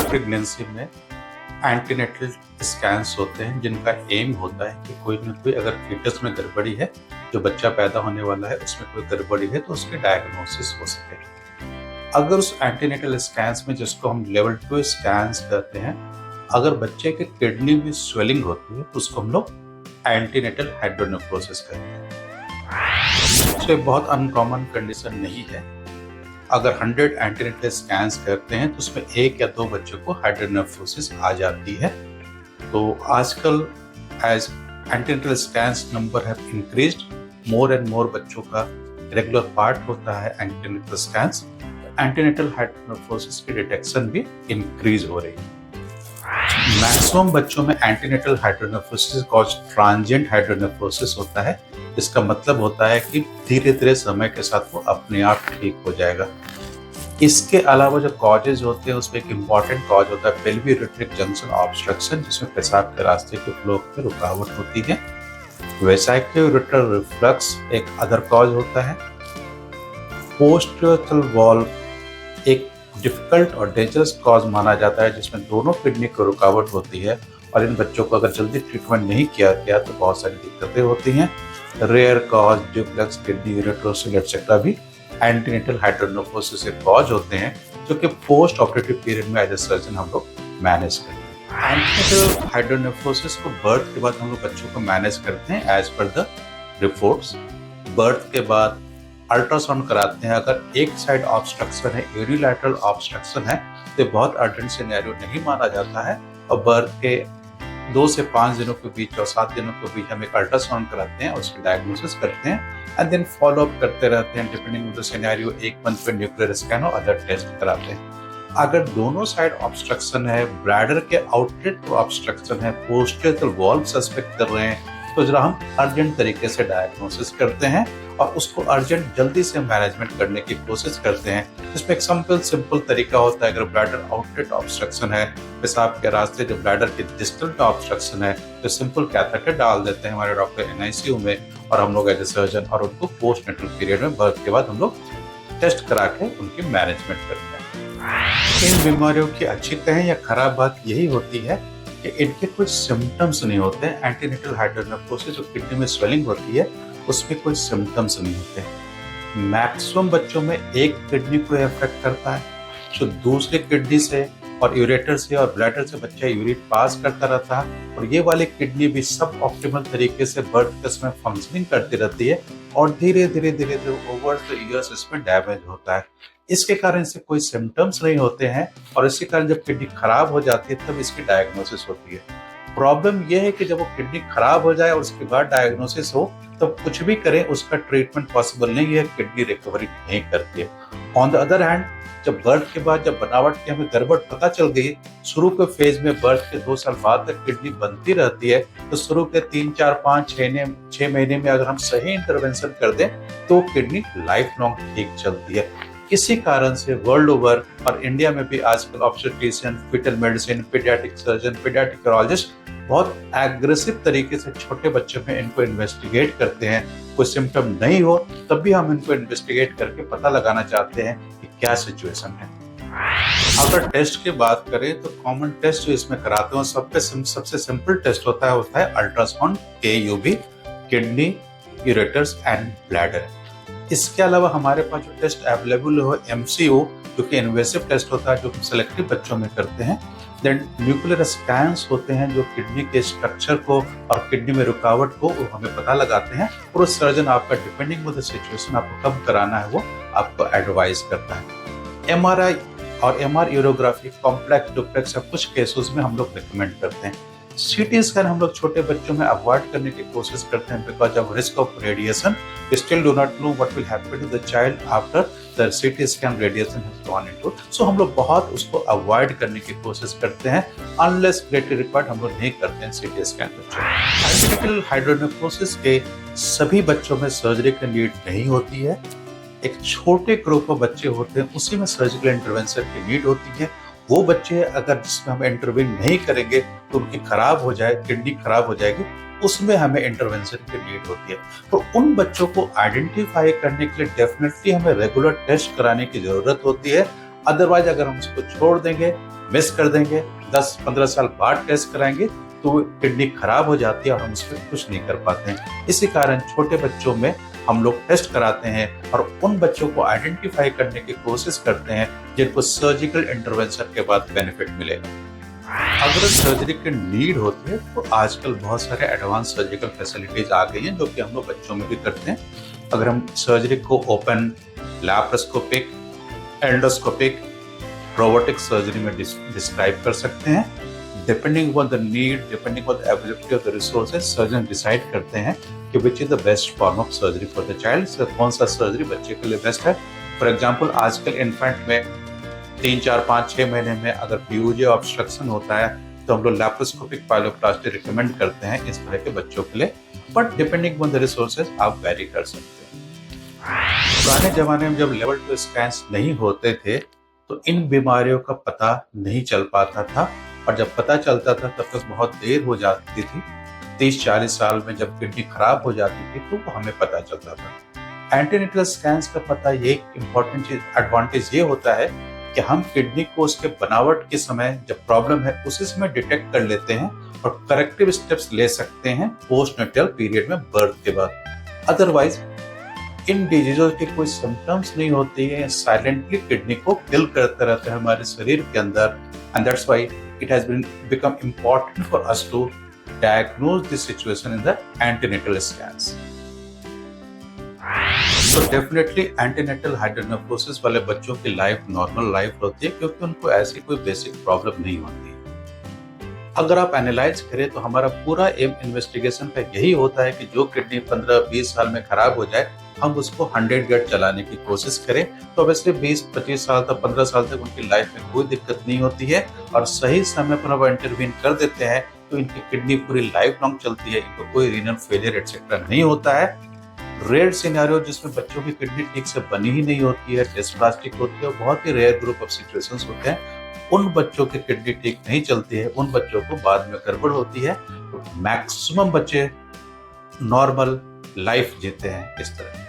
Pregnancy में antenatal scans होते हैं जिनका एम होता है कि कोई ना कोई अगर फीटस में गड़बड़ी है, जो बच्चा पैदा होने वाला है उसमें कोई गड़बड़ी है तो उसकी डायग्नोसिस हो सके। अगर उस एंटीनेटल स्कैन्स में, जिसको हम लेवल 2 स्कैन्स कहते हैं, अगर बच्चे के किडनी में स्वेलिंग होती है तो उसको हम लोग एंटीनेटल हाइड्रोनेफ्रोसिस कहते हैं। तो ये बहुत अनकॉमन कंडीशन नहीं है। अगर 100 एंटीनेटल स्कैन्स करते हैं तो उसमें 1 या 2 बच्चों को हाइड्रोनेफ्रोसिस आ जाती है। तो आजकल as antenatal scans number have increased, more and more बच्चों का रेगुलर पार्ट होता है एंटीनेटल स्कैन्स। एंटीनेटल हाइड्रोनेफ्रोसिस की डिटेक्शन भी इंक्रीज हो रही है। मैक्सिमम बच्चों में antenatal hydronephrosis cause transient hydronephrosis होता है। इसका मतलब होता है कि धीरे धीरे समय के साथ वो अपने आप ठीक हो जाएगा। इसके अलावा जो कॉजेज होते हैं उसमें एक इम्पॉर्टेंट कॉज होता है पेल्वी यूरेट्रिक जंक्शन ऑब्स्ट्रक्शन, जिसमें पेशाब के रास्ते के फ्लो में रुकावट होती है। वेसाइक्लो-यूरेट्रल रिफ्लक्स एक अदर कॉज होता है। पोस्टीरियर वॉल्व एक डिफिकल्ट और डेंजरस कॉज माना जाता है, जिसमें दोनों किडनी को रुकावट होती है और इन बच्चों को अगर जल्दी ट्रीटमेंट नहीं किया गया तो बहुत सारी दिक्कतें होती हैं। Rare cause, duplex kidney ureterocele etcetera भी एंटीनेटल हाइड्रोनेफ्रोसिस के कॉज होते हैं, जो कि पोस्ट ऑपरेटिव पीरियड में एज ए सर्जन हम लोग मैनेज करते हैं। एंटीनेटल हाइड्रोनेफ्रोसिस को बर्थ के बाद हम लोग बच्चों को मैनेज करते हैं as per the reports. Birth के बाद अल्ट्रासाउंड कराते हैं। अगर एक साइड ऑब्स्ट्रक्शन है, यूनिलैटरल ऑब्स्ट्रक्शन है, तो बहुत अर्जेंट सिनेरियो नहीं माना जाता है और बर्थ के 2 से 5 दिनों के बीच और 7 दिनों के बीच हम एक अल्ट्रासाउंड कराते हैं, उसकी डायग्नोसिस करते हैं एंड देन फॉलो अप करते रहते हैं। Depending on the scenario 1 month पे न्यूक्लियर स्कैन और अदर टेस्ट कराते हैं। अगर दोनों साइड ऑब्स्ट्रक्शन है, ब्लैडर के आउटलेट ऑब्स्ट्रक्शन है, पोस्टीरियर वॉल्व सस्पेक्ट कर रहे हैं, तो जरा हम अर्जेंट तरीके से डायग्नोसिस करते हैं और उसको अर्जेंट जल्दी से मैनेजमेंट करने की कोशिश करते हैं। इसमें एक सिंपल तरीका होता है। अगर ब्लैडर आउटलेट ऑब्स्ट्रक्शन है, पेशाब के रास्ते जो ब्लैडर के डिस्टल ऑब्स्ट्रक्शन है, तो सिंपल कैथेटर डाल देते हैं हमारे डॉक्टर NICU में और हम लोग एज ए सर्जन, और उनको पोस्टनेटल पीरियड में बर्थ के बाद हम लोग टेस्ट करा के उनकी मैनेजमेंट करते हैं। इन बीमारियों की अच्छी कहें या खराब बात यही होती है कि इनके कुछ सिम्टम्स नहीं होते हैं। एंटीनेटल हाइड्रोनेफ्रोसिस जो किडनी में स्वेलिंग होती है उसमें कोई सिम्टम्स नहीं होते हैं। मैक्सिमम बच्चों में एक किडनी को अफेक्ट करता है, जो दूसरे किडनी से और यूरेटर से और ब्लैडर से बच्चा यूरिन पास करता रहता है और ये वाली किडनी भी सब ऑप्टिमल तरीके से बर्थ के समय फंक्शनिंग करती रहती है और धीरे धीरे ओवर द इयर्स इसमें डैमेज होता है। इसके कारण से कोई सिम्टम्स नहीं होते हैं और इसके कारण जब किडनी खराब हो जाती है तब इसकी डायग्नोसिस होती है। प्रॉब्लम यह है कि जब वो किडनी खराब हो जाए और उसके बाद डायग्नोसिस हो तब कुछ भी करें उसका ट्रीटमेंट पॉसिबल नहीं है, किडनी रिकवरी नहीं करती है। ऑन द अदर हैंड, जब बर्थ के बाद जब बनावट की हमें गड़बड़ पता चल गई, शुरू के फेज में बर्थ के 2 साल बाद तक किडनी बनती रहती है, तो शुरू के 3, 4, 5, 6 महीने में अगर हम सही इंटरवेंशन कर दें तो किडनी लाइफ लॉन्ग ठीक चलती है। इसी कारण से वर्ल्ड ओवर और इंडिया में भी आजकल obstetrician, fetal medicine, paediatric surgeon, paediatric urologist बहुत एग्रेसिव तरीके से छोटे बच्चों में इनको इन्वेस्टिगेट करते हैं। कोई सिम्टम नहीं हो तब भी हम इनको इन्वेस्टिगेट करके पता लगाना चाहते हैं कि क्या सिचुएशन है। अगर टेस्ट की बात करें तो कॉमन टेस्ट जो इसमें कराते हैं सबसे सिंपल टेस्ट होता है ultrasound, KUB, kidney, ureters and bladder. इसके अलावा हमारे पास जो टेस्ट अवेलेबल हो MCO, जो कि इन्वेसिव टेस्ट होता है, जो हम सिलेक्टिव बच्चों में करते हैं। देन न्यूक्लियर स्कैन्स होते हैं जो किडनी के स्ट्रक्चर को और किडनी में रुकावट को हमें पता लगाते हैं और उस सर्जन आपका डिपेंडिंग ऑन द सिचुएशन आपको कब कराना है वो आपको एडवाइस करता है। MRI और MR यूरोग्राफी, कॉम्प्लेक्स, डुप्लेक्स या कुछ केसेस में हम लोग रिकमेंड करते हैं। CT स्कैन हम लोग छोटे बच्चों में अवॉइड करने की कोशिश करते हैं because of risk of radiation. We still do not know what will happen to the child after the CT scan radiation has gone into. So हम लोग बहुत उसको अवॉइड करने की कोशिश करते हैं। अनलेस ग्रेटली रिक्वायर्ड हम लोग नहीं करते हैं CT स्कैन बच्चों में। एंटीनेटल हाइड्रोनेफ्रोसिस के सभी बच्चों में सर्जरी की नीड नहीं होती है। एक छोटे ग्रुप ऑफ बच्चे होते हैं उसी में सर्जिकल इंटरवेंशन की नीड होती है। वो बच्चे अगर जिसमें हम इंटरवीन नहीं करेंगे तो उनकी खराब हो जाए, किडनी खराब हो जाएगी, उसमें हमें इंटरवेंशन की नीड होती है। तो उन बच्चों को आइडेंटिफाई करने के लिए डेफिनेटली हमें रेगुलर टेस्ट कराने की जरूरत होती है। अदरवाइज अगर हम इसको छोड़ देंगे मिस कर देंगे, 10-15 साल बाद टेस्ट कराएंगे तो वो किडनी खराब हो जाती है और हम उस पर कुछ नहीं कर पाते हैं। इसी कारण छोटे बच्चों में हम लोग टेस्ट कराते हैं और उन बच्चों को आइडेंटिफाई करने की कोशिश करते हैं जिनको सर्जिकल इंटरवेंशन के बाद बेनिफिट मिलेगा। अगर सर्जरी की नीड होती है तो आजकल बहुत सारे एडवांस सर्जिकल फैसिलिटीज आ गई हैं जो कि हम लोग बच्चों में भी करते हैं। अगर हम सर्जरी को open, laparoscopic, endoscopic, robotic surgery में डिस्क्राइब कर सकते हैं। Depending on the need, depending on the availability of the resources, surgeon decide करते हैं कि which is the best form of surgery for the child, कौन सा सर्जरी बच्चे के लिए बेस्ट है। फॉर एग्जाम्पल आजकल इन्फेंट में 3, 4, 5, 6 महीने में अगर पीयूजे ऑब्स्ट्रक्शन होता है तो हम लोग लैप्रोस्कोपिक पाइलोप्लास्टी रिकमेंड करते हैं इस तरह के बच्चों के लिए, but depending on the resources आप वेरी कर सकते हैं। पुराने जमाने में जब लेवल 2 स्कैन्स नहीं होते थे तो इन बीमारियों का पता नहीं चल पाता था, और जब पता चलता था तब तक बहुत देर हो जाती थी। 30-40 साल में जब किडनी खराब हो जाती थी तो वो हमें पता चलता था। एंटीनेटल स्कैन्स का पता ये इम्पोर्टेंट चीज, एडवांटेज ये होता है कि हम किडनी को उसके बनावट के समय जब प्रॉब्लम है उसी समय डिटेक्ट कर लेते हैं और करेक्टिव स्टेप्स ले सकते हैं पोस्टनेटल पीरियड में, बर्थ के बाद। अदरवाइज इन डिजीजों के कोई सिम्टम्स नहीं होती है, साइलेंटली किडनी को किल करते रहते हैं हमारे शरीर के अंदर, and that's why it has become important for us to diagnose this situation in the antenatal scans. So definitely antenatal hydronephrosis वाले बच्चों की लाइफ नॉर्मल लाइफ होती है क्योंकि उनको ऐसी कोई बेसिक प्रॉब्लम नहीं होती है। अगर आप एनालाइज करें तो हमारा पूरा एम इन्वेस्टिगेशन का यही होता है कि जो किडनी 15-20 साल में खराब हो जाए हम उसको 100 गेट चलाने की कोशिश करें, तो वैसे 20-25 साल तक, 15 साल तक उनकी लाइफ में कोई दिक्कत नहीं होती है और सही समय पर हम इंटरवीन कर देते हैं तो इनकी किडनी पूरी लाइफ लॉन्ग चलती है, इनको कोई रीनल फेलियर एटसेट्रा नहीं होता है। रेयर सिनेरियो जिसमें बच्चों की किडनी ठीक से बनी ही नहीं होती है, डिस्प्लास्टिक होती है, बहुत ही रेयर ग्रुप ऑफ सिचुएशंस होते हैं, उन बच्चों की किडनी ठीक नहीं चलती है, उन बच्चों को बाद में गड़बड़ होती है। तो मैक्सिमम बच्चे नॉर्मल लाइफ जीते हैं इस तरह।